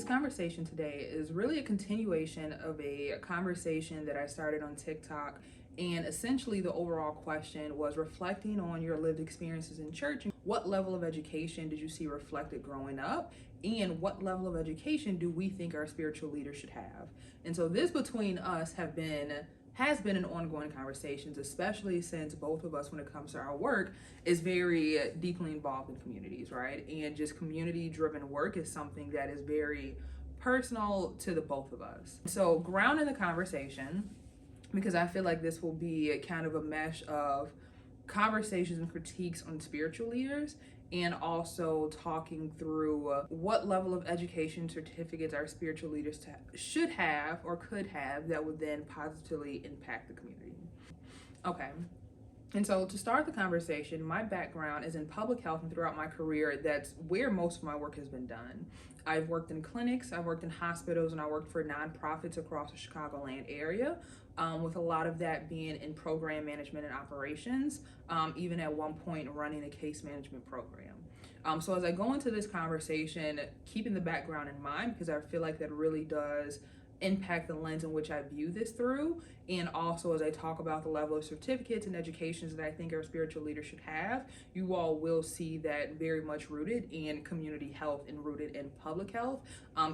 conversation today is really a continuation of a conversation that I started on TikTok. And essentially, the overall question was reflecting on your lived experiences in church. What level of education did you see reflected growing up? And what level of education do we think our spiritual leaders should have? And so this between us has been an ongoing conversations, especially since both of us, when it comes to our work, is very deeply involved in communities, right? And just community-driven work is something that is very personal to the both of us. So grounding the conversation, because I feel like this will be a kind of a mesh of conversations and critiques on spiritual leaders, and also talking through what level of education certificates our spiritual leaders should have or could have that would then positively impact the community. Okay. And so to start the conversation, my background is in public health, and throughout my career, that's where most of my work has been done. I've worked in clinics, I've worked in hospitals, and I worked for nonprofits across the Chicagoland area, with a lot of that being in program management and operations, even at one point running a case management program. So as I go into this conversation, keeping the background in mind, because I feel like that really does impact the lens in which I view this through, and also as I talk about the level of certificates and educations that I think our spiritual leaders should have, you all will see that very much rooted in community health and rooted in public health,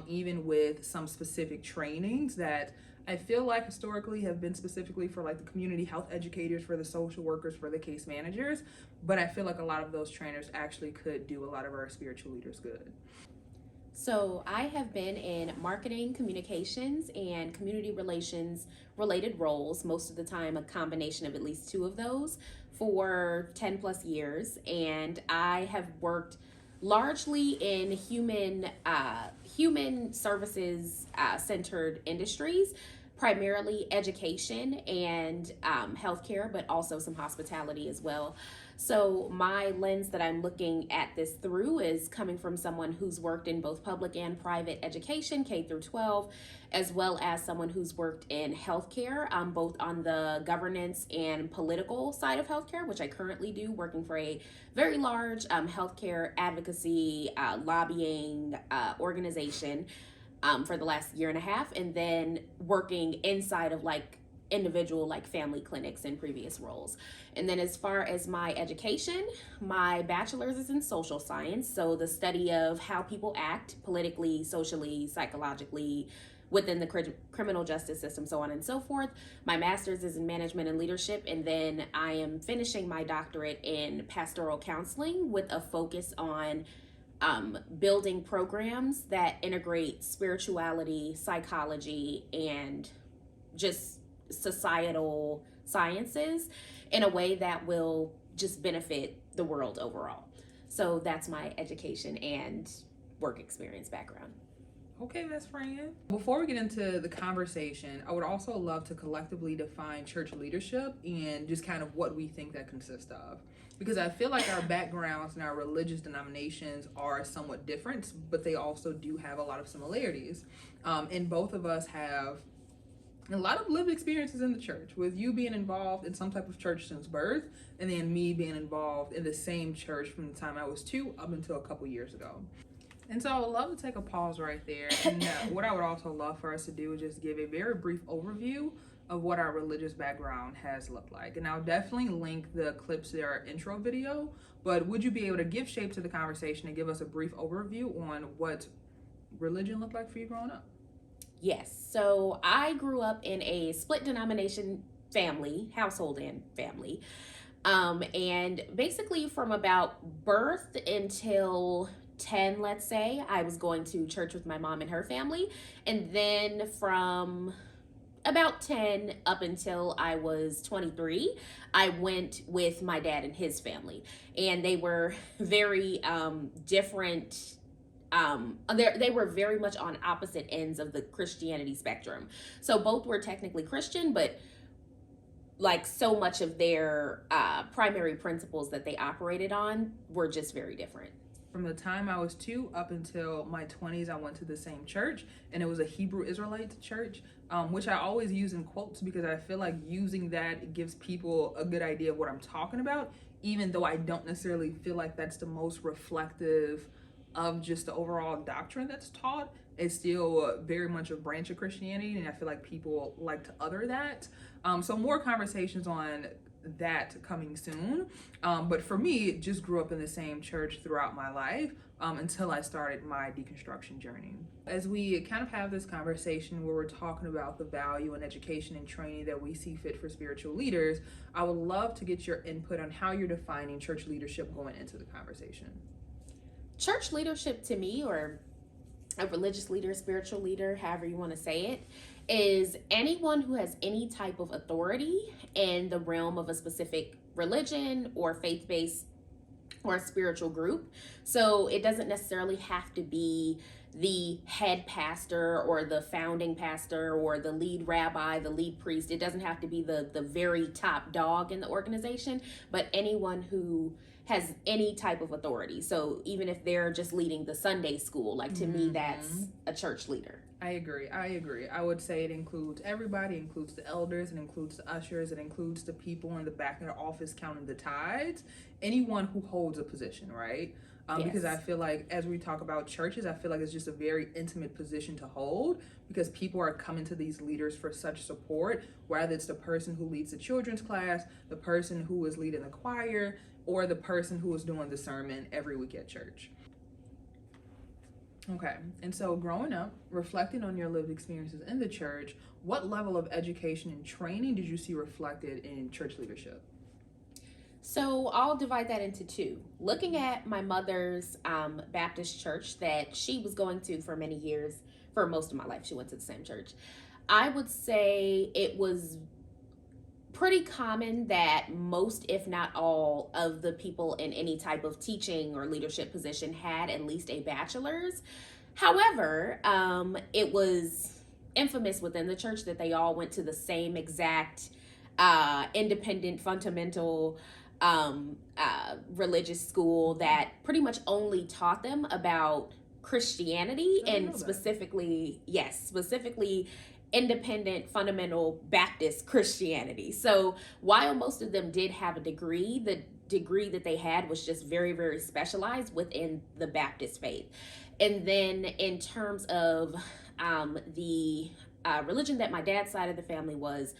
even with some specific trainings that I feel like historically have been specifically for like the community health educators, for the social workers, for the case managers, but I feel like a lot of those trainers actually could do a lot of our spiritual leaders good. So I have been in marketing, communications, and community relations related roles, most of the time a combination of at least two of those, for 10 plus years. And I have worked largely in human services centered industries, primarily education and healthcare, but also some hospitality as well. So my lens that I'm looking at this through is coming from someone who's worked in both public and private education, K through 12, as well as someone who's worked in healthcare, both on the governance and political side of healthcare, which I currently do, working for a very large healthcare advocacy lobbying organization for the last year and a half, and then working inside of like individual like family clinics in previous roles. And then as far as my education, my bachelor's is in social science, so the study of how people act politically, socially, psychologically within the criminal justice system, so on and so forth. My master's is in management and leadership, and then I am finishing my doctorate in pastoral counseling with a focus on building programs that integrate spirituality, psychology, and just societal sciences in a way that will just benefit the world overall. So that's my education and work experience background. Okay, best friend. Before we get into the conversation, I would also love to collectively define church leadership and just kind of what we think that consists of. Because I feel like our backgrounds and our religious denominations are somewhat different, but they also do have a lot of similarities. And both of us have a lot of lived experiences in the church, with you being involved in some type of church since birth, and then me being involved in the same church from the time I was 2 up until a couple years ago. And so I would love to take a pause right there. And what I would also love for us to do is just give a very brief overview of what our religious background has looked like. And I'll definitely link the clips to our intro video, but would you be able to give shape to the conversation and give us a brief overview on what religion looked like for you growing up? Yes, so I grew up in a split denomination household and family. And basically from about birth until 10, let's say, I was going to church with my mom and her family. And then from about 10 up until I was 23, I went with my dad and his family. And they were very different. They were very much on opposite ends of the Christianity spectrum. So both were technically Christian, but like so much of their primary principles that they operated on were just very different. From the time I was 2 up until my 20s, I went to the same church, and it was a Hebrew Israelite church, which I always use in quotes because I feel like using that gives people a good idea of what I'm talking about, even though I don't necessarily feel like that's the most reflective of just the overall doctrine that's taught. It's still very much a branch of Christianity, and I feel like people like to other that. So more conversations on that coming soon. But for me, just grew up in the same church throughout my life until I started my deconstruction journey. As we kind of have this conversation where we're talking about the value in education and training that we see fit for spiritual leaders, I would love to get your input on how you're defining church leadership going into the conversation. Church leadership to me, or a religious leader, spiritual leader, however you want to say it, is anyone who has any type of authority in the realm of a specific religion or faith-based or a spiritual group. So it doesn't necessarily have to be the head pastor or the founding pastor or the lead rabbi, the lead priest. It doesn't have to be the very top dog in the organization, but anyone who has any type of authority. So even if they're just leading the Sunday school, like to me, that's a church leader. I agree. I would say it includes everybody. It includes the elders. It includes the ushers. It includes the people in the back of the office counting the tithes. Anyone who holds a position, right? Yes. Because I feel like as we talk about churches, I feel like it's just a very intimate position to hold because people are coming to these leaders for such support, whether it's the person who leads the children's class, the person who is leading the choir, or the person who is doing the sermon every week at church. Okay, and so growing up, reflecting on your lived experiences in the church, what level of education and training did you see reflected in church leadership? So I'll divide that into two. Looking at my mother's Baptist church that she was going to for many years, for most of my life, she went to the same church. I would say it was pretty common that most, if not all, of the people in any type of teaching or leadership position had at least a bachelor's. However, it was infamous within the church that they all went to the same exact independent, fundamental religious school that pretty much only taught them about Christianity and specifically independent fundamental Baptist Christianity. So while most of them did have a degree, the degree that they had was just very, very specialized within the Baptist faith. And then in terms of the religion that my dad's side of the family was,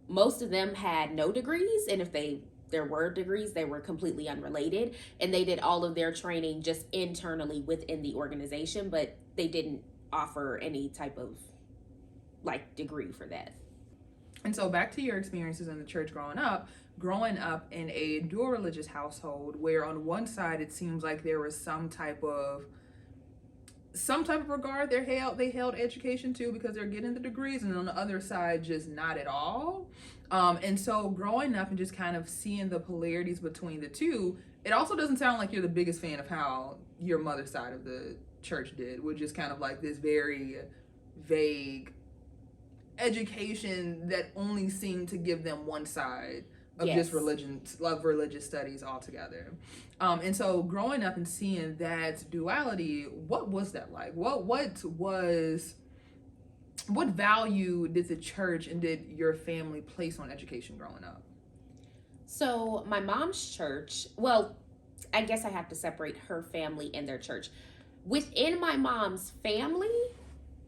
most of them had no degrees, and if there were degrees, they were completely unrelated, and they did all of their training just internally within the organization, but they didn't offer any type of degree for that. And so back to your experiences in the church growing up in a dual religious household where on one side it seems like there was some type of regard they held education to because they're getting the degrees, and on the other side just not at all. And so growing up and just kind of seeing the polarities between the two, it also doesn't sound like you're the biggest fan of how your mother's side of the church did, which is kind of like this very vague education that only seemed to give them one side of just religious studies altogether. And so growing up and seeing that duality, what was that like? What value did the church and did your family place on education growing up? So my mom's church, well, I guess I have to separate her family and their church. Within my mom's family,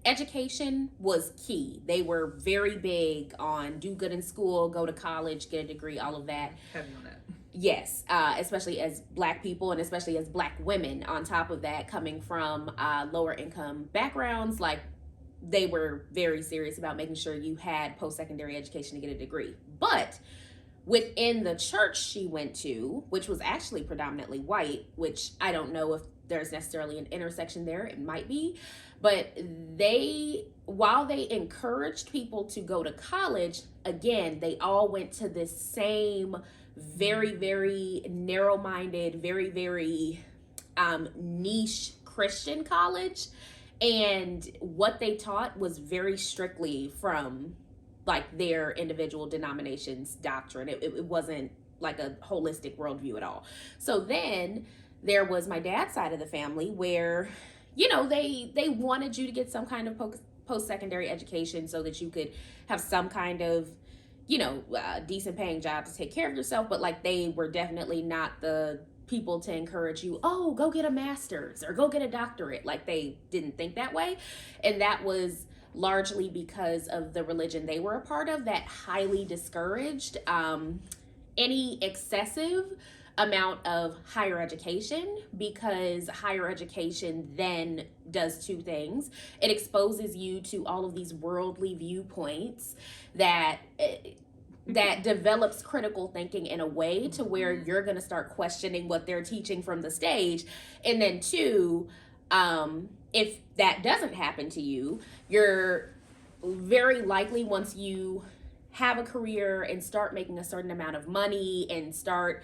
education was key. They were very big on do good in school, go to college, get a degree, all of that. Heavy on that. Yes, especially as Black people and especially as Black women. On top of that, coming from lower income backgrounds, they were very serious about making sure you had post-secondary education to get a degree. But within the church she went to, which was actually predominantly white, which I don't know if there's necessarily an intersection there, it might be, but while they encouraged people to go to college, again, they all went to this same very, very narrow-minded, very, very niche Christian college. And what they taught was very strictly from their individual denomination's doctrine. It wasn't like a holistic worldview at all. So then there was my dad's side of the family where, they wanted you to get some kind of post-secondary education so that you could have some kind of, decent paying job to take care of yourself. But they were definitely not the people to encourage you, oh, go get a master's or go get a doctorate. Like, they didn't think that way. And that was largely because of the religion they were a part of that highly discouraged any excessive amount of higher education, because higher education then does two things. It exposes you to all of these worldly viewpoints that develops critical thinking in a way to where you're going to start questioning what they're teaching from the stage. And then two, if that doesn't happen to you, you're very likely, once you have a career and start making a certain amount of money and start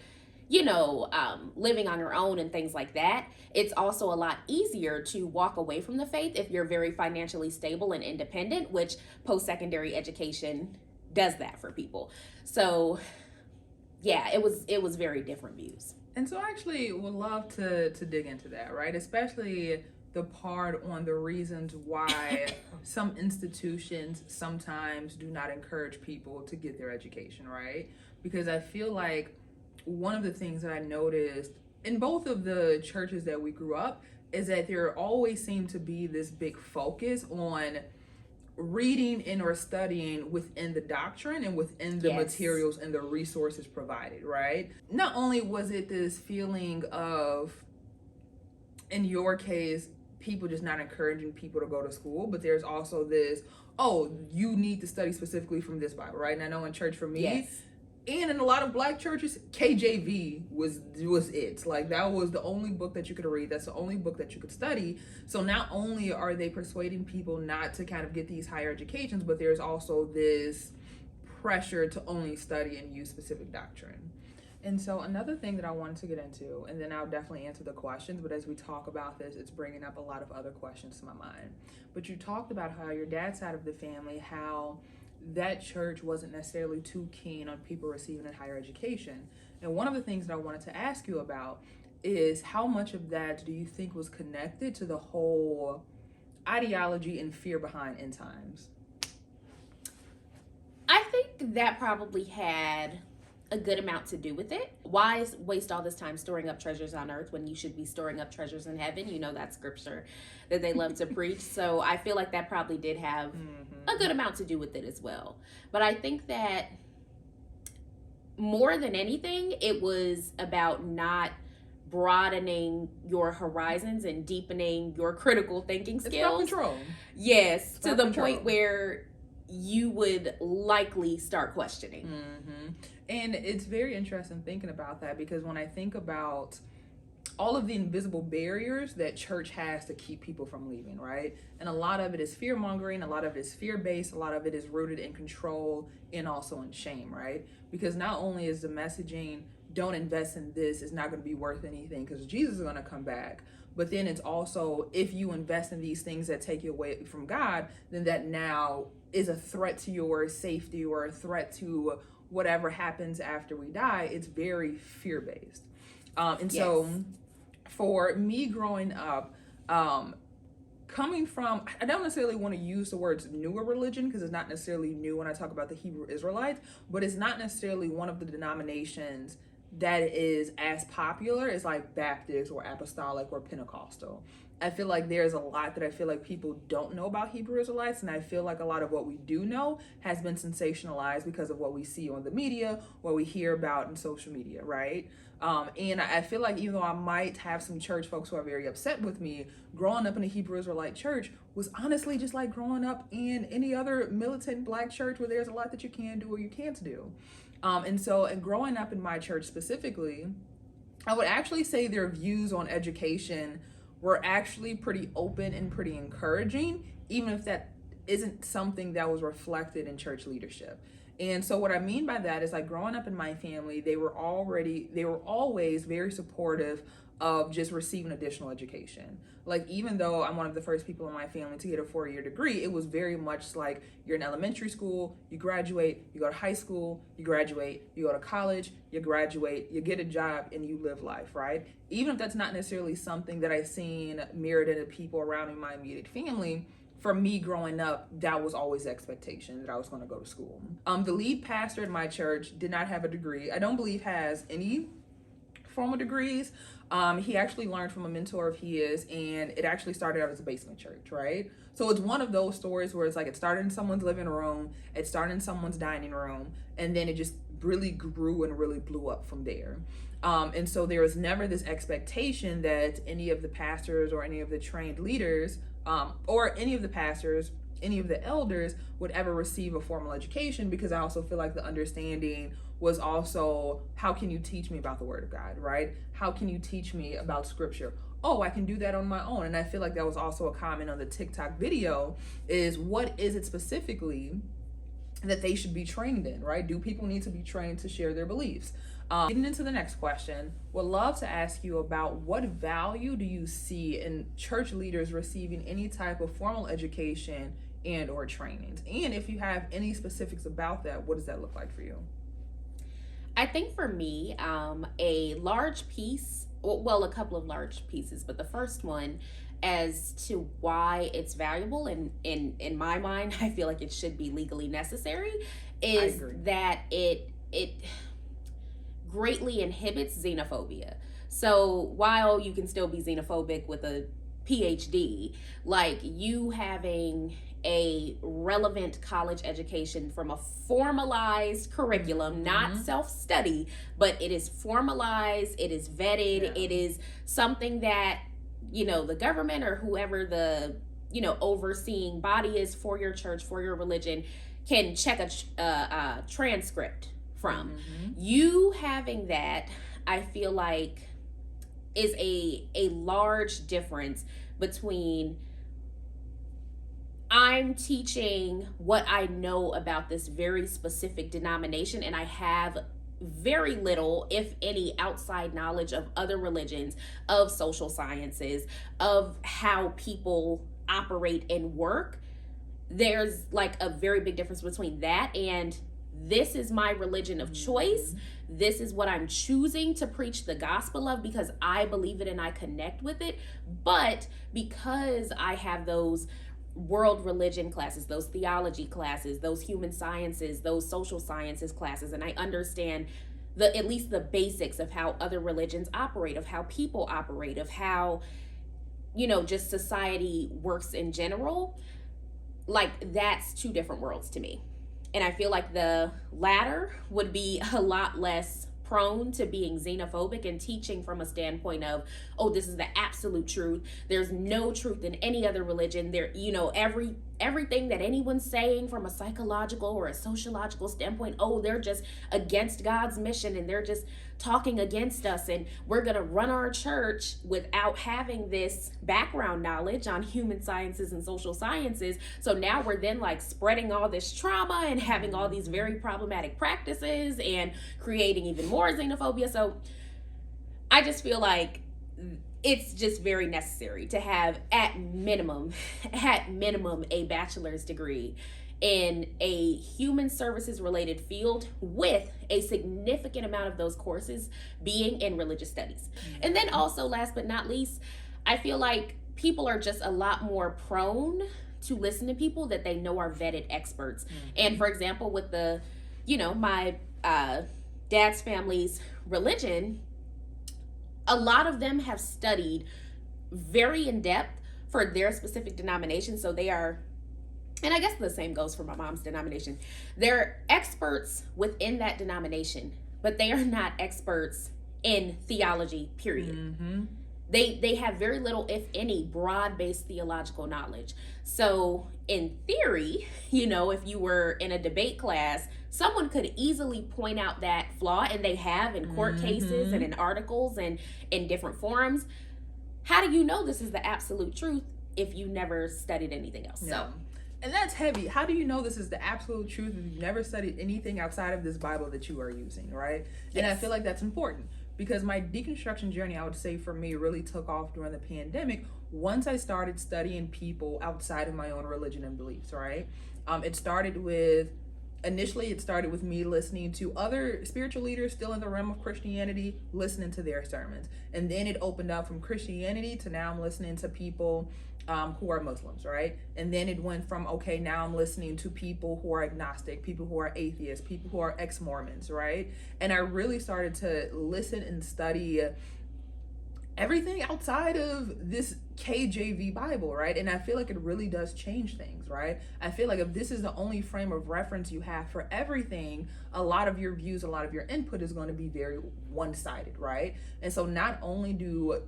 living on your own and things like that, it's also a lot easier to walk away from the faith if you're very financially stable and independent, which post-secondary education does that for people. So yeah, it was very different views. And so I actually would love to dig into that, right? Especially the part on the reasons why some institutions sometimes do not encourage people to get their education, right? Because I feel like one of the things that I noticed in both of the churches that we grew up is that there always seemed to be this big focus on reading and or studying within the doctrine and within the materials and the resources provided, right? Not only was it this feeling of, in your case, people just not encouraging people to go to school, but there's also this, oh, you need to study specifically from this Bible, right? And I know in church for me, and in a lot of Black churches, KJV was it. Like, that was the only book that you could read. That's the only book that you could study. So not only are they persuading people not to kind of get these higher educations, but there's also this pressure to only study and use specific doctrine. And so another thing that I wanted to get into, and then I'll definitely answer the questions, but as we talk about this, it's bringing up a lot of other questions to my mind. But you talked about how your dad's side of the family, how that church wasn't necessarily too keen on people receiving a higher education. And one of the things that I wanted to ask you about is how much of that do you think was connected to the whole ideology and fear behind end times? I think that probably had a good amount to do with it. Why waste all this time storing up treasures on earth when you should be storing up treasures in heaven? You know, that scripture that they love to preach. So I feel like that probably did have a good amount to do with it as well. But I think that more than anything, it was about not broadening your horizons and deepening your critical thinking skills. It's about control. Yes, it's to the point where you would likely start questioning. And it's very interesting thinking about that, because when I think about all of the invisible barriers that church has to keep people from leaving, right? And a lot of it is fear mongering, a lot of it is fear based, a lot of it is rooted in control and also in shame, right? Because not only is the messaging, don't invest in this, it's not going to be worth anything because Jesus is going to come back. But then it's also, if you invest in these things that take you away from God, then that now is a threat to your safety or a threat to whatever happens after we die. It's very fear-based. So for me growing up, coming from, I don't necessarily want to use the words newer religion because it's not necessarily new when I talk about the Hebrew Israelites, but it's not necessarily one of the denominations that is as popular as like Baptist or Apostolic or Pentecostal. I feel like there's a lot that I feel like people don't know about Hebrew Israelites, and I feel like a lot of what we do know has been sensationalized because of what we see on the media, what we hear about in social media, right? And I feel like even though I might have some church folks who are very upset with me, growing up in a Hebrew Israelite church was honestly just like growing up in any other militant Black church where there's a lot that you can do or you can't do. And growing up in my church specifically, I would actually say their views on education were actually pretty open and pretty encouraging, even if that isn't something that was reflected in church leadership. And so what I mean by that is, like, growing up in my family, they were always very supportive of just receiving additional education. Like, even though I'm one of the first people in my family to get a 4-year degree, it was very much like you're in elementary school, you graduate, you go to high school, you graduate, you go to college, you graduate, you get a job, and you live life, right? Even if that's not necessarily something that I've seen mirrored in the people around in my immediate family, for me growing up, that was always the expectation that I was going to go to school. The lead pastor at my church did not have a degree. I don't believe has any formal degrees. He actually learned from a mentor of his, and it actually started out as a basement church, right? So it's one of those stories where it's like it started in someone's living room, it started in someone's dining room, and then it just really grew and really blew up from there. And so there was never this expectation that any of the pastors or any of the trained leaders, or any of the pastors, any of the elders would ever receive a formal education, because I also feel like the understanding was also, how can you teach me about the Word of God, right? How can you teach me about Scripture? Oh, I can do that on my own. And I feel like that was also a comment on the TikTok video, is what is it specifically that they should be trained in, right? Do people need to be trained to share their beliefs? Getting into the next question, would love to ask you about what value do you see in church leaders receiving any type of formal education and or trainings? And if you have any specifics about that, what does that look like for you? I think for me, a large piece, well, a couple of large pieces, but the first one as to why it's valuable, and in my mind, I feel like it should be legally necessary, is that it greatly inhibits xenophobia. So while you can still be xenophobic with a PhD, like you having a relevant college education from a formalized curriculum, not self-study, but it is formalized, it is vetted, it is something that, you know, the government or whoever the, you know, overseeing body is for your church, for your religion, can check a transcript from. You having that, I feel like, is a large difference between I'm teaching what I know about this very specific denomination, and I have very little, if any, outside knowledge of other religions, of social sciences, of how people operate and work. There's like a very big difference between that and this is my religion of choice. This is what I'm choosing to preach the gospel of because I believe it and I connect with it. But because I have those world religion classes, those theology classes, those human sciences, those social sciences classes, and I understand at least the basics of how other religions operate, of how people operate, of how, you know, just society works in general, like that's two different worlds to me. And I feel like the latter would be a lot less prone to being xenophobic and teaching from a standpoint of, oh, this is the absolute truth. There's no truth in any other religion. There, you know, everything that anyone's saying from a psychological or a sociological standpoint, oh, they're just against God's mission and they're just talking against us, and we're gonna run our church without having this background knowledge on human sciences and social sciences. So now we're then like spreading all this trauma and having all these very problematic practices and creating even more xenophobia. So I just feel like it's just very necessary to have at minimum a bachelor's degree in a human services related field, with a significant amount of those courses being in religious studies. And then also, last but not least, I feel like people are just a lot more prone to listen to people that they know are vetted experts. And for example, with the, you know, my dad's family's religion, a lot of them have studied very in depth for their specific denomination. So they are, and I guess the same goes for my mom's denomination, they're experts within that denomination, but they are not experts in theology, period. They have very little, if any, broad-based theological knowledge. So in theory, you know, if you were in a debate class, someone could easily point out that flaw, and they have in court cases and in articles and in different forums. How do you know this is the absolute truth if you never studied anything else? So, and that's heavy. How do you know this is the absolute truth if you've never studied anything outside of this Bible that you are using, right? And I feel like that's important, because my deconstruction journey, I would say for me, really took off during the pandemic once I started studying people outside of my own religion and beliefs, right? It started with me listening to other spiritual leaders still in the realm of Christianity, listening to their sermons. And then it opened up from Christianity to now I'm listening to people who are Muslims, right? And then it went from, okay, now I'm listening to people who are agnostic, people who are atheists, people who are ex-Mormons, right? And I really started to listen and study everything outside of this KJV Bible, right? And I feel like it really does change things, right? I feel like if this is the only frame of reference you have for everything, a lot of your views, a lot of your input is going to be very one-sided, right? And so not only do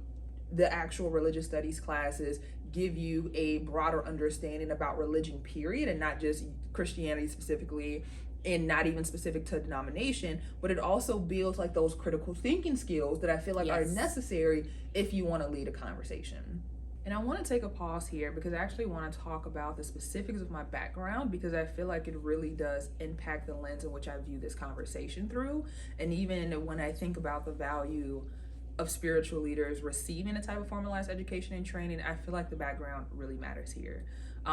the actual religious studies classes give you a broader understanding about religion, period, and not just Christianity specifically, and not even specific to denomination, but it also builds like those critical thinking skills that I feel like are necessary if you want to lead a conversation. And I want to take a pause here because I actually want to talk about the specifics of my background, because I feel like it really does impact the lens in which I view this conversation through. And even when I think about the value of spiritual leaders receiving a type of formalized education and training, I feel like the background really matters here.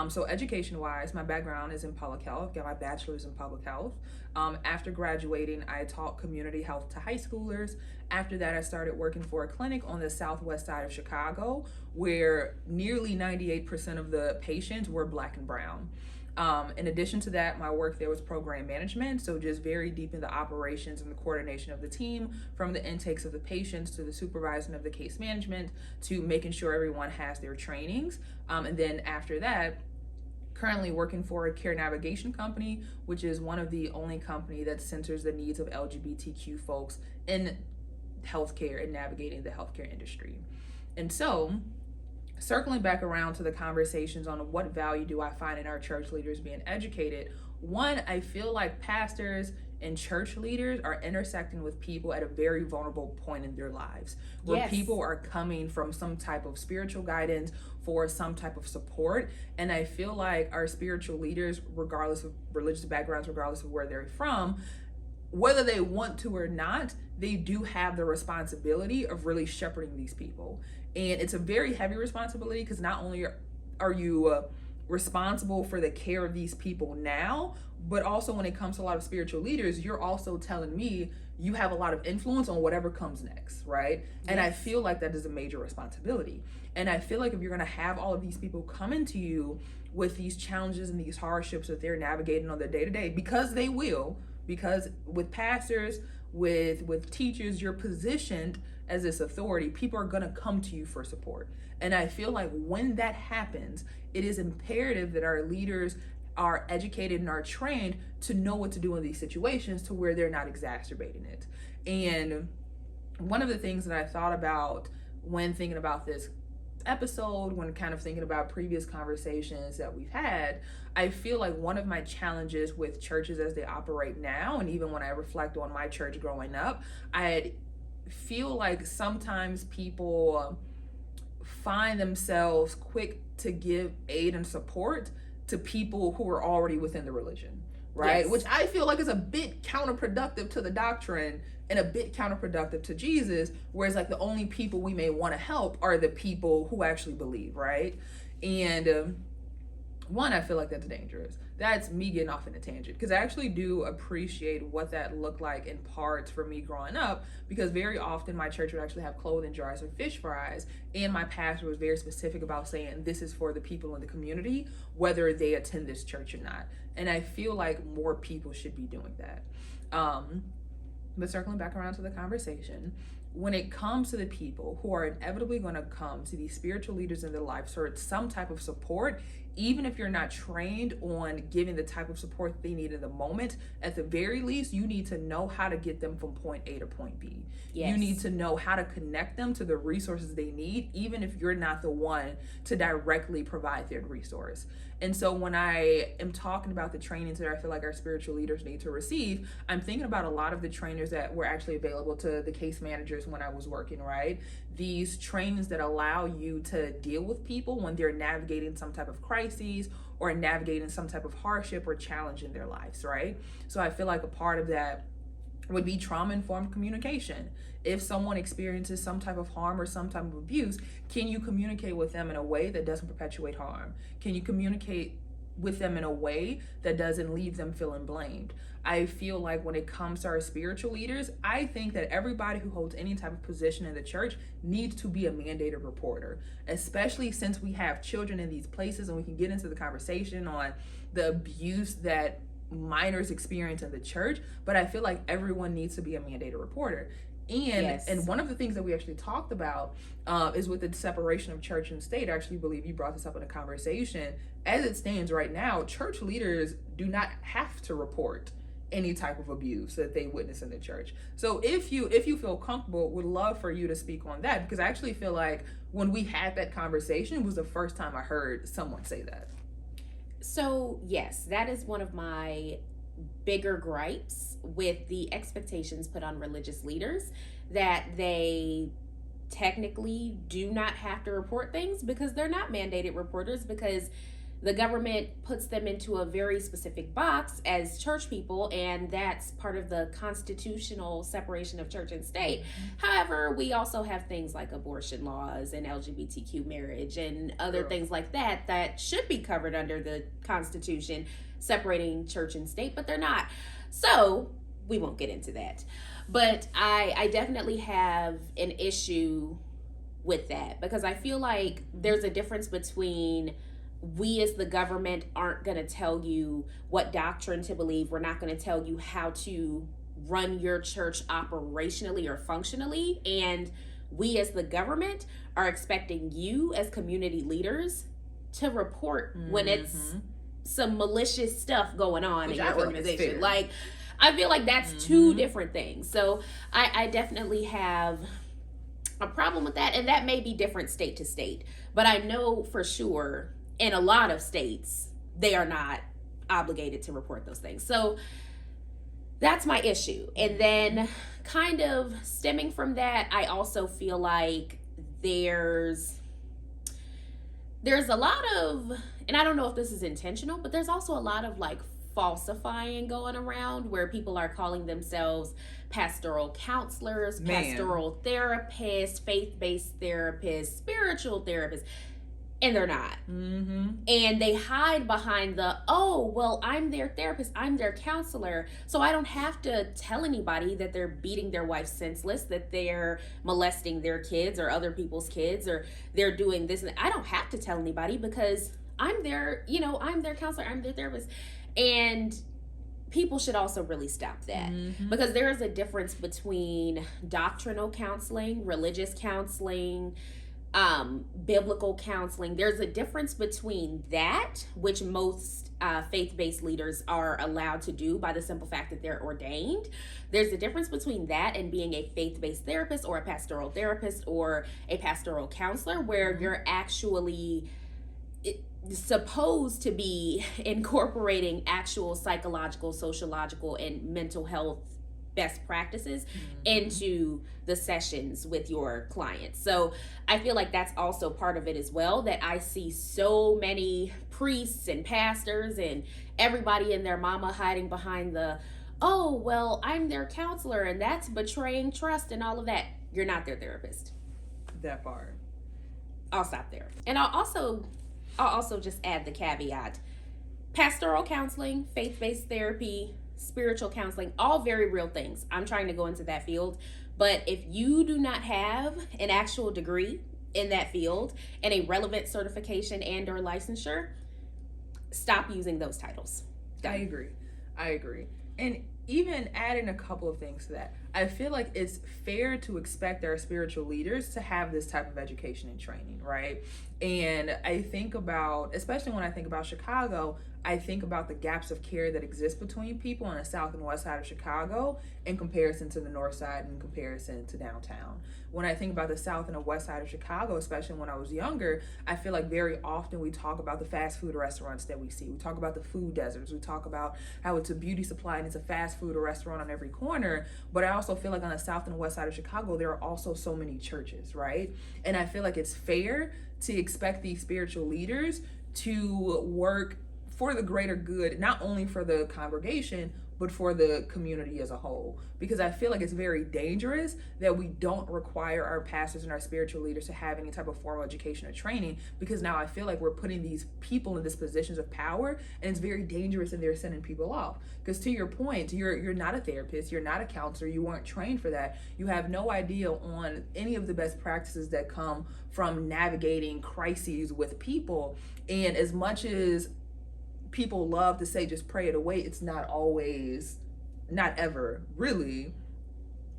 So education-wise, my background is in public health. Got my bachelor's in public health. After graduating, I taught community health to high schoolers. After that, I started working for a clinic on the southwest side of Chicago, where nearly 98% of the patients were Black and brown. In addition to that, my work there was program management, so just very deep in the operations and the coordination of the team, from the intakes of the patients to the supervising of the case management to making sure everyone has their trainings. And then after that, currently working for a care navigation company, which is one of the only company that centers the needs of LGBTQ folks in healthcare and navigating the healthcare industry. And so, circling back around to the conversations on what value do I find in our church leaders being educated, one, I feel like pastors and church leaders are intersecting with people at a very vulnerable point in their lives, where people are coming from some type of spiritual guidance for some type of support. And I feel like our spiritual leaders, regardless of religious backgrounds, regardless of where they're from, whether they want to or not, they do have the responsibility of really shepherding these people. And it's a very heavy responsibility, because not only are you responsible for the care of these people now, but also when it comes to a lot of spiritual leaders, you're also telling me you have a lot of influence on whatever comes next, right? And I feel like that is a major responsibility. And I feel like if you're going to have all of these people coming to you with these challenges and these hardships that they're navigating on their day-to-day, because they will, because with pastors, with teachers, you're positioned as this authority, people are going to come to you for support. And I feel like when that happens, it is imperative that our leaders are educated and are trained to know what to do in these situations to where they're not exacerbating it. And one of the things that I thought about when thinking about this episode, when kind of thinking about previous conversations that we've had, I feel like one of my challenges with churches as they operate now, and even when I reflect on my church growing up, I feel like sometimes people find themselves quick to give aid and support to people who are already within the religion, right? Yes. Which I feel like is a bit counterproductive to the doctrine and a bit counterproductive to Jesus, whereas like the only people we may want to help are the people who actually believe, right? And one, I feel like that's dangerous. That's me getting off in a tangent, because I actually do appreciate what that looked like in parts for me growing up, because very often my church would actually have clothing jars or fish fries, and my pastor was very specific about saying this is for the people in the community, whether they attend this church or not. And I feel like more people should be doing that. But circling back around to the conversation, when it comes to the people who are inevitably going to come to these spiritual leaders in their life for some type of support, even if you're not trained on giving the type of support they need in the moment, at the very least, you need to know how to get them from point A to point B. Yes. You need to know how to connect them to the resources they need, even if you're not the one to directly provide their resource. And so when I am talking about the trainings that I feel like our spiritual leaders need to receive, I'm thinking about a lot of the trainers that were actually available to the case managers when I was working, right? These trainings that allow you to deal with people when they're navigating some type of crises or navigating some type of hardship or challenge in their lives, right? So I feel like a part of that would be trauma-informed communication. If someone experiences some type of harm or some type of abuse, can you communicate with them in a way that doesn't perpetuate harm? Can you communicate with them in a way that doesn't leave them feeling blamed. I feel like when it comes to our spiritual leaders, I think that everybody who holds any type of position in the church needs to be a mandated reporter, especially since we have children in these places, and we can get into the conversation on the abuse that minors experience in the church. But I feel like everyone needs to be a mandated reporter. And one of the things that we actually talked about is with the separation of church and state. I actually believe you brought this up in a conversation. As it stands right now, church leaders do not have to report any type of abuse that they witness in the church. So if you feel comfortable, would love for you to speak on that, because I actually feel like when we had that conversation, it was the first time I heard someone say that. So yes, that is one of my bigger gripes with the expectations put on religious leaders, that they technically do not have to report things because they're not mandated reporters, because the government puts them into a very specific box as church people, and that's part of the constitutional separation of church and state. However, we also have things like abortion laws and LGBTQ marriage and other things like that that should be covered under the Constitution separating church and state, but they're not. So we won't get into that. But I definitely have an issue with that, because I feel like there's a difference between, we as the government aren't going to tell you what doctrine to believe. We're not going to tell you how to run your church operationally or functionally. And we as the government are expecting you as community leaders to report when it's some malicious stuff going on in your organization. Like, I feel like that's two different things. So I definitely have a problem with that. And that may be different state to state. But I know for sure in a lot of states, they are not obligated to report those things. So that's my issue. And then kind of stemming from that, I also feel like there's a lot of, and I don't know if this is intentional, but there's also a lot of like falsifying going around, where people are calling themselves pastoral counselors, pastoral therapists, faith-based therapists, spiritual therapists. And they're not. And they hide behind the, oh, well, I'm their therapist, I'm their counselor, so I don't have to tell anybody that they're beating their wife senseless, that they're molesting their kids or other people's kids, or they're doing this. And I don't have to tell anybody because I'm their, I'm their counselor, I'm their therapist. And people should also really stop that, because there is a difference between doctrinal counseling, religious counseling, biblical counseling. There's a difference between that, which most faith-based leaders are allowed to do by the simple fact that they're ordained. There's a difference between that and being a faith-based therapist or a pastoral therapist or a pastoral counselor, where you're actually supposed to be incorporating actual psychological, sociological, and mental health best practices into the sessions with your clients. So I feel like that's also part of it as well, that I see so many priests and pastors and everybody and their mama hiding behind the, oh, well, I'm their counselor and that's betraying trust and all of that. You're not their therapist. That part. I'll stop there. And I'll also just add the caveat: pastoral counseling, faith-based therapy, spiritual counseling, all very real things. I'm trying to go into that field. But if you do not have an actual degree in that field and a relevant certification and or licensure, stop using those titles. I agree. And even adding a couple of things to that, I feel like it's fair to expect our spiritual leaders to have this type of education and training, right? And I think about, especially when I think about Chicago, I think about the gaps of care that exist between people on the south and west side of Chicago in comparison to the north side, in comparison to downtown. When I think about the south and the west side of Chicago, especially when I was younger, I feel like very often we talk about the fast food restaurants that we see. We talk about the food deserts. We talk about how it's a beauty supply and it's a fast food or restaurant on every corner. But I also feel like on the south and west side of Chicago, there are also so many churches, right? And I feel like it's fair to expect these spiritual leaders to work for the greater good, not only for the congregation, but for the community as a whole. Because I feel like it's very dangerous that we don't require our pastors and our spiritual leaders to have any type of formal education or training, because now I feel like we're putting these people in these positions of power, and it's very dangerous, and they're sending people off. Because to your point, you're not a therapist, you're not a counselor, you weren't trained for that. You have no idea on any of the best practices that come from navigating crises with people. And as much as people love to say just pray it away, it's not always, not ever really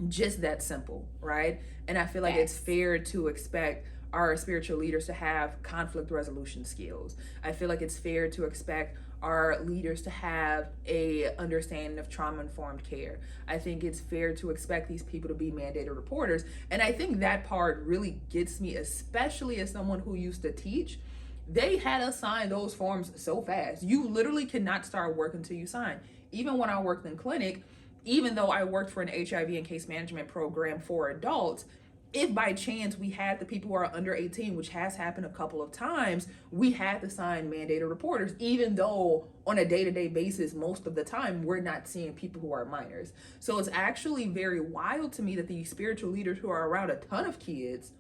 just that simple, right? And I feel like it's fair to expect our spiritual leaders to have conflict resolution skills. I feel like it's fair to expect our leaders to have a understanding of trauma-informed care. I think it's fair to expect these people to be mandated reporters. And I think that part really gets me, especially as someone who used to teach. They had us sign those forms so fast. You literally cannot start work until you sign. Even when I worked in clinic, even though I worked for an HIV and case management program for adults, if by chance we had the people who are under 18, which has happened a couple of times, we had to sign mandated reporters, even though on a day-to-day basis, most of the time, we're not seeing people who are minors. So it's actually very wild to me that these spiritual leaders who are around a ton of kids,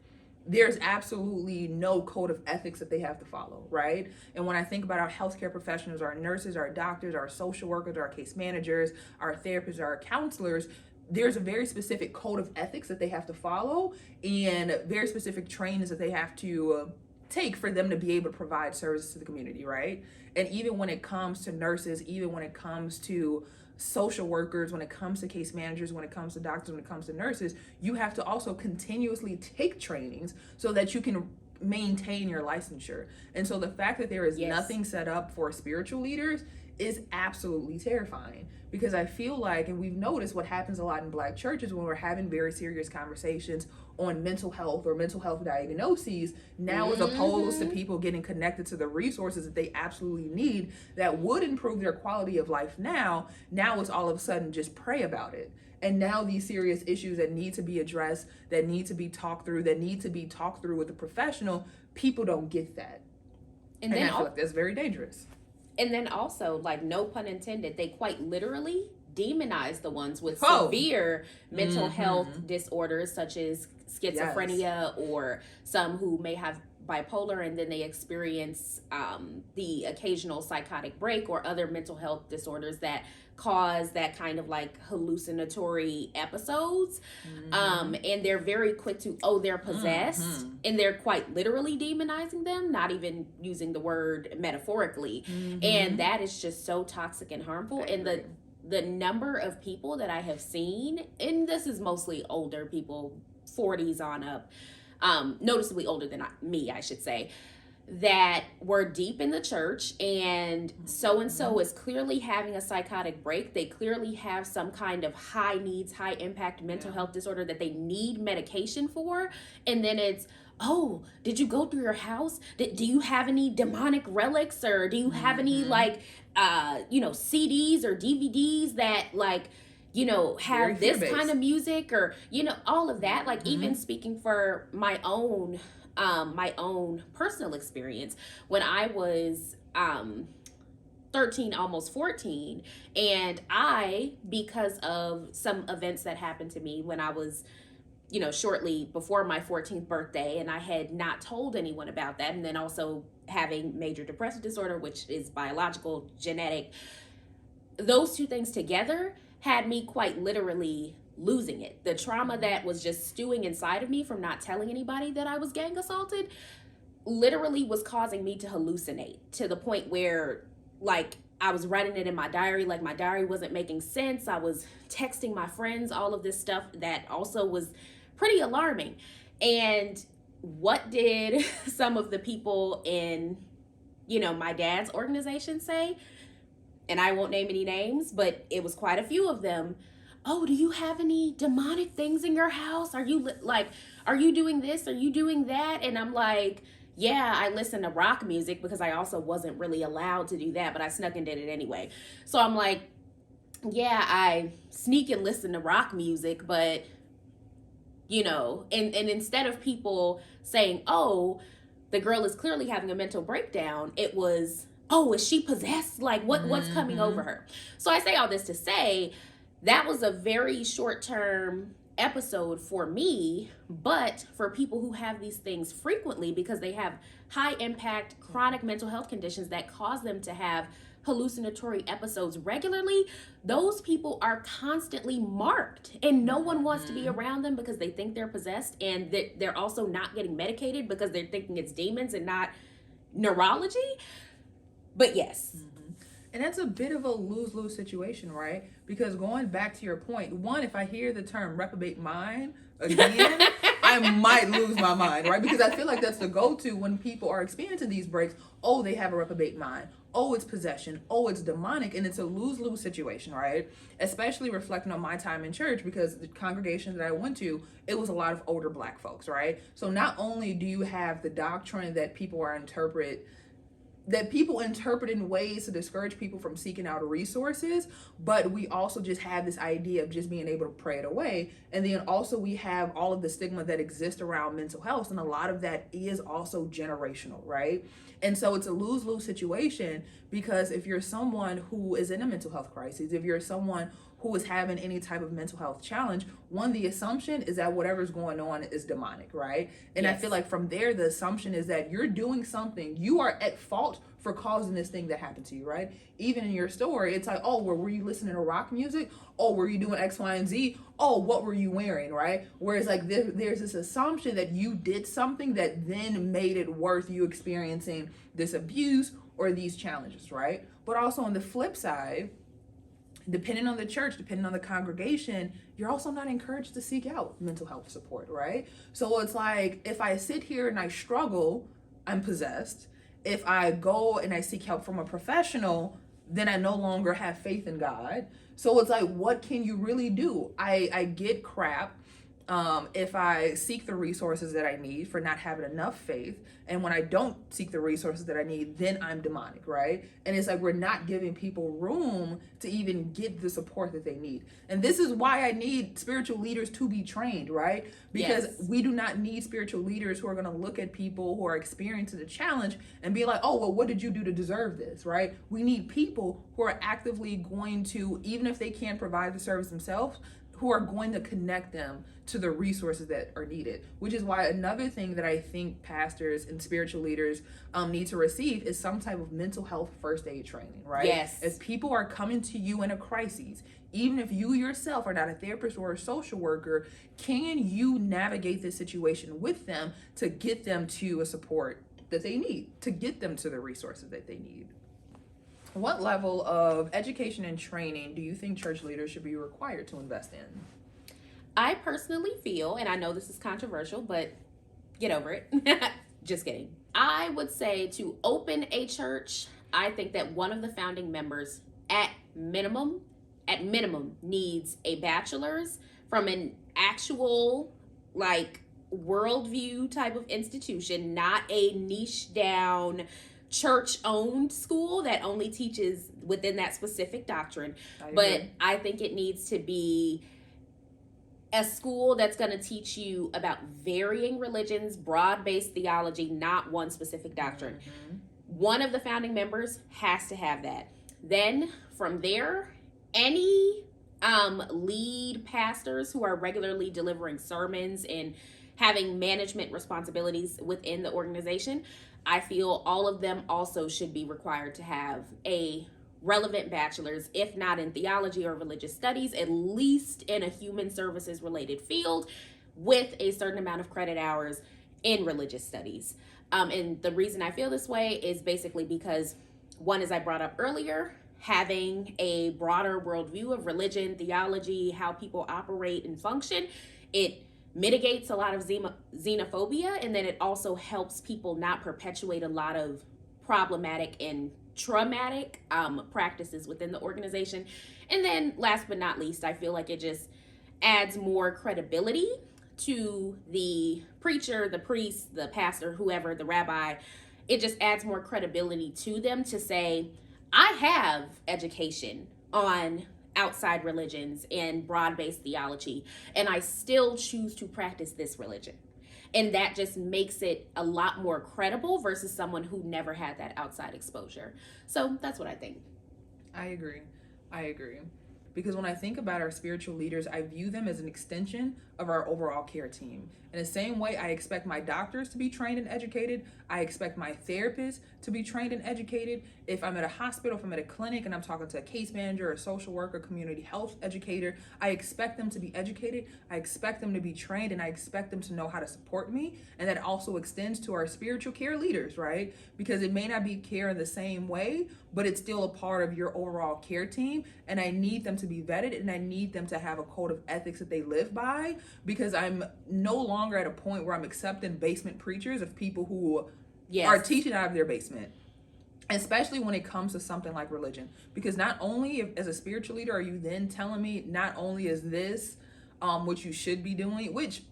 there's absolutely no code of ethics that they have to follow, right? And when I think about our healthcare professionals, our nurses, our doctors, our social workers, our case managers, our therapists, our counselors, there's a very specific code of ethics that they have to follow, and very specific trainings that they have to take for them to be able to provide services to the community, right? And even when it comes to nurses, even when it comes to social workers, when it comes to case managers, when it comes to doctors, when it comes to nurses, you have to also continuously take trainings so that you can maintain your licensure. And so the fact that there is nothing set up for spiritual leaders is absolutely terrifying, because I feel like, and we've noticed what happens a lot in Black churches when we're having very serious conversations on mental health or mental health diagnoses, now as opposed to people getting connected to the resources that they absolutely need that would improve their quality of life now it's all of a sudden just pray about it. And now these serious issues that need to be addressed, that need to be talked through, with a professional, people don't get that. And I feel like that's very dangerous. And then also, like, no pun intended, they quite literally demonize the ones with severe mental health disorders, such as schizophrenia, or some who may have bipolar, and then they experience the occasional psychotic break or other mental health disorders that cause that kind of like hallucinatory episodes. And they're very quick to, they're possessed, and they're quite literally demonizing them, not even using the word metaphorically. And that is just so toxic and harmful. And the number of people that I have seen, and this is mostly older people, 40s on up, noticeably older than me, I should say, that were deep in the church, and so is clearly having a psychotic break. They clearly have some kind of high needs, high impact mental health disorder that they need medication for. And then it's, did you go through your house? Do you have any demonic relics, or do you have any like, CDs or DVDs that like, have this kind of music, or, all of that. Like, even speaking for my own personal experience, when I was 13, almost 14, and because of some events that happened to me when I was, shortly before my 14th birthday, and I had not told anyone about that, and then also having major depressive disorder, which is biological, genetic, those two things together had me quite literally losing it. The trauma that was just stewing inside of me from not telling anybody that I was gang assaulted literally was causing me to hallucinate, to the point where, like, I was writing it in my diary, like my diary wasn't making sense. I was texting my friends, all of this stuff that also was pretty alarming. And what did some of the people in, my dad's organization say? And I won't name any names, but it was quite a few of them. Do you have any demonic things in your house? Are you doing this? Are you doing that? And I'm like, yeah, I listen to rock music, because I also wasn't really allowed to do that, but I snuck and did it anyway. So I'm like, yeah, I sneak and listen to rock music, but, and instead of people saying, the girl is clearly having a mental breakdown, it was, oh, is she possessed? Like what's coming over her? So I say all this to say that was a very short-term episode for me, but for people who have these things frequently because they have high impact chronic mental health conditions that cause them to have hallucinatory episodes regularly, those people are constantly marked and no one wants to be around them because they think they're possessed, and they're also not getting medicated because they're thinking it's demons and not neurology. But yes. And that's a bit of a lose-lose situation, right? Because going back to your point, one, if I hear the term reprobate mind again, I might lose my mind, right? Because I feel like that's the go-to when people are experiencing these breaks. Oh, they have a reprobate mind. Oh, it's possession. Oh, it's demonic. And it's a lose-lose situation, right? Especially reflecting on my time in church, because the congregation that I went to, it was a lot of older Black folks, right? So not only do you have the doctrine that people interpret in ways to discourage people from seeking out resources, but we also just have this idea of just being able to pray it away. And then also we have all of the stigma that exists around mental health, and a lot of that is also generational, right? And so it's a lose-lose situation, because if you're someone who is in a mental health crisis, if you're someone who is having any type of mental health challenge, one, the assumption is that whatever's going on is demonic, right? And yes. I feel like from there, the assumption is that you're doing something, you are at fault for causing this thing that happened to you, right? Even in your story, it's like, oh, well, were you listening to rock music? Oh, were you doing X, Y, and Z? Oh, what were you wearing, right? Whereas like there's this assumption that you did something that then made it worth you experiencing this abuse or these challenges, right? But also on the flip side, depending on the church, depending on the congregation, you're also not encouraged to seek out mental health support, right? So it's like, if I sit here and I struggle, I'm possessed. If I go and I seek help from a professional, then I no longer have faith in God. So it's like, what can you really do? I get crap if I seek the resources that I need for not having enough faith. And when I don't seek the resources that I need, then I'm demonic, right? And it's like, we're not giving people room to even get the support that they need. And this is why I need spiritual leaders to be trained, right? Because we do not need spiritual leaders who are going to look at people who are experiencing a challenge and be like, oh, well, what did you do to deserve this, right? We need people who are actively going to, even if they can't provide the service themselves, who are going to connect them to the resources that are needed. Which is why another thing that I think pastors and spiritual leaders need to receive is some type of mental health first aid training, right? Yes. If people are coming to you in a crisis, even if you yourself are not a therapist or a social worker, can you navigate this situation with them to get them to a support that they need, to get them to the resources that they need? What level of education and training do you think church leaders should be required to invest in? I personally feel, and I know this is controversial, but get over it. Just kidding. I would say to open a church, I think that one of the founding members at minimum needs a bachelor's from an actual like worldview type of institution, not a niche down church-owned school that only teaches within that specific doctrine. But I think it needs to be a school that's going to teach you about varying religions, broad-based theology, not one specific doctrine. Mm-hmm. One of the founding members has to have that. Then from there, any lead pastors who are regularly delivering sermons and having management responsibilities within the organization, I feel all of them also should be required to have a relevant bachelor's, if not in theology or religious studies, at least in a human services related field with a certain amount of credit hours in religious studies. And the reason I feel this way is basically because, one, as I brought up earlier, having a broader worldview of religion, theology, how people operate and function, it mitigates a lot of xenophobia, and then it also helps people not perpetuate a lot of problematic and traumatic practices within the organization. And then last but not least, I feel like it just adds more credibility to the preacher, the priest, the pastor, whoever, the rabbi. It just adds more credibility to them to say, I have education on outside religions and broad-based theology, and I still choose to practice this religion. And that just makes it a lot more credible versus someone who never had that outside exposure. So that's what I think. I agree. Because when I think about our spiritual leaders, I view them as an extension of our overall care team. In the same way I expect my doctors to be trained and educated, I expect my therapists to be trained and educated. If I'm at a hospital, if I'm at a clinic and I'm talking to a case manager, a social worker, community health educator, I expect them to be educated, I expect them to be trained, and I expect them to know how to support me. And that also extends to our spiritual care leaders, right? Because it may not be care in the same way, but it's still a part of your overall care team. And I need them to be vetted, and I need them to have a code of ethics that they live by, because I'm no longer at a point where I'm accepting basement preachers of people who are teaching out of their basement, especially when it comes to something like religion. Because not only as a spiritual leader are you then telling me not only is this what you should be doing, which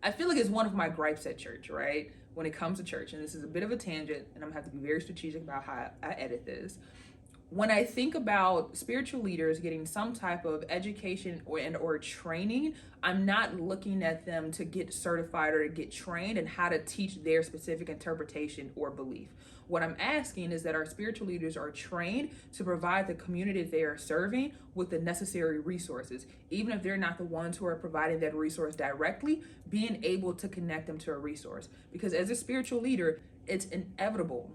I feel like is one of my gripes at church, right? When it comes to church, and this is a bit of a tangent, and I'm gonna have to be very strategic about how I edit this. When I think about spiritual leaders getting some type of education or training, I'm not looking at them to get certified or to get trained in how to teach their specific interpretation or belief. What I'm asking is that our spiritual leaders are trained to provide the community they are serving with the necessary resources, even if they're not the ones who are providing that resource directly, being able to connect them to a resource. Because as a spiritual leader, it's inevitable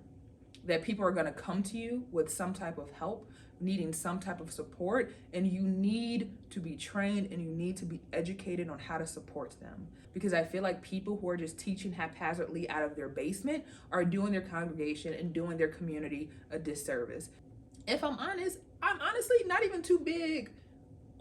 that people are going to come to you with some type of help, needing some type of support, and you need to be trained and you need to be educated on how to support them. Because I feel like people who are just teaching haphazardly out of their basement are doing their congregation and doing their community a disservice. If I'm honest, I'm honestly not even too big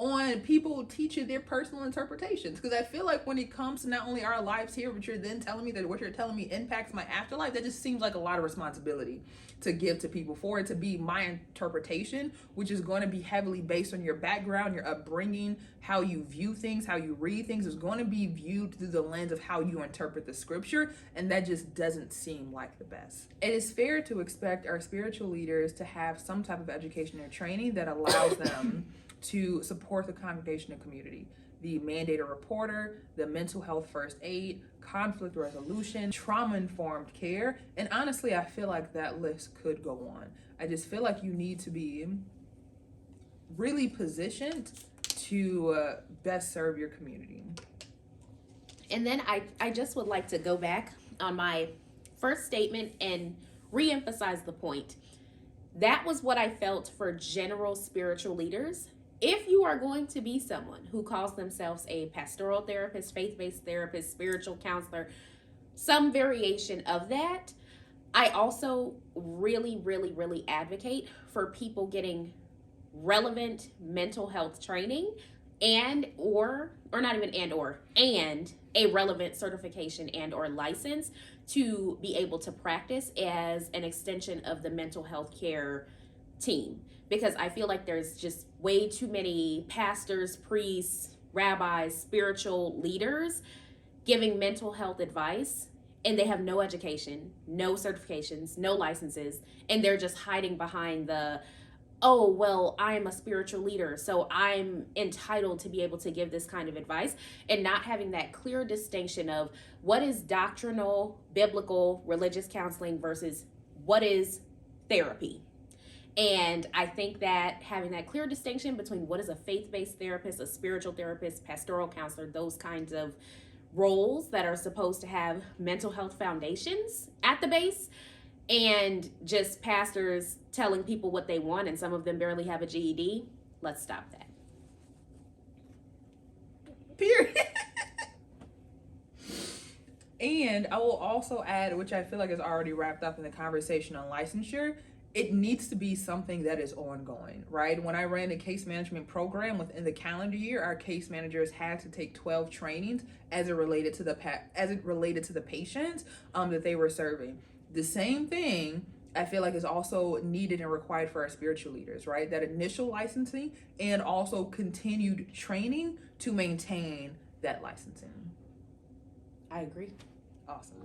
on people teaching their personal interpretations, because I feel like when it comes to not only our lives here, but you're then telling me that what you're telling me impacts my afterlife, that just seems like a lot of responsibility to give to people for it to be my interpretation, which is going to be heavily based on your background, your upbringing, how you view things, how you read things, is going to be viewed through the lens of how you interpret the scripture, and that just doesn't seem like the best. It is fair to expect our spiritual leaders to have some type of education or training that allows them to support the congregation and community. The mandated reporter, the mental health first aid, conflict resolution, trauma-informed care, and honestly, I feel like that list could go on. I just feel like you need to be really positioned to best serve your community. And then I just would like to go back on my first statement and re-emphasize the point. That was what I felt for general spiritual leaders. If you are going to be someone who calls themselves a pastoral therapist, faith-based therapist, spiritual counselor, some variation of that, I also really, really, really advocate for people getting relevant mental health training and a relevant certification and or license to be able to practice as an extension of the mental health care team. Because I feel like there's just way too many pastors, priests, rabbis, spiritual leaders giving mental health advice, and they have no education, no certifications, no licenses, and they're just hiding behind the, oh, well, I'm a spiritual leader, so I'm entitled to be able to give this kind of advice, and not having that clear distinction of what is doctrinal, biblical, religious counseling versus what is therapy. And I think that having that clear distinction between what is a faith-based therapist, a spiritual therapist, pastoral counselor, those kinds of roles that are supposed to have mental health foundations at the base, and just pastors telling people what they want, and some of them barely have a GED, let's stop that. Period. And I will also add, which I feel like is already wrapped up in the conversation on licensure, it needs to be something that is ongoing, right? When I ran the case management program within the calendar year, our case managers had to take 12 trainings as it related to the patients that they were serving. The same thing I feel like is also needed and required for our spiritual leaders, right? That initial licensing and also continued training to maintain that licensing. I agree. Awesome.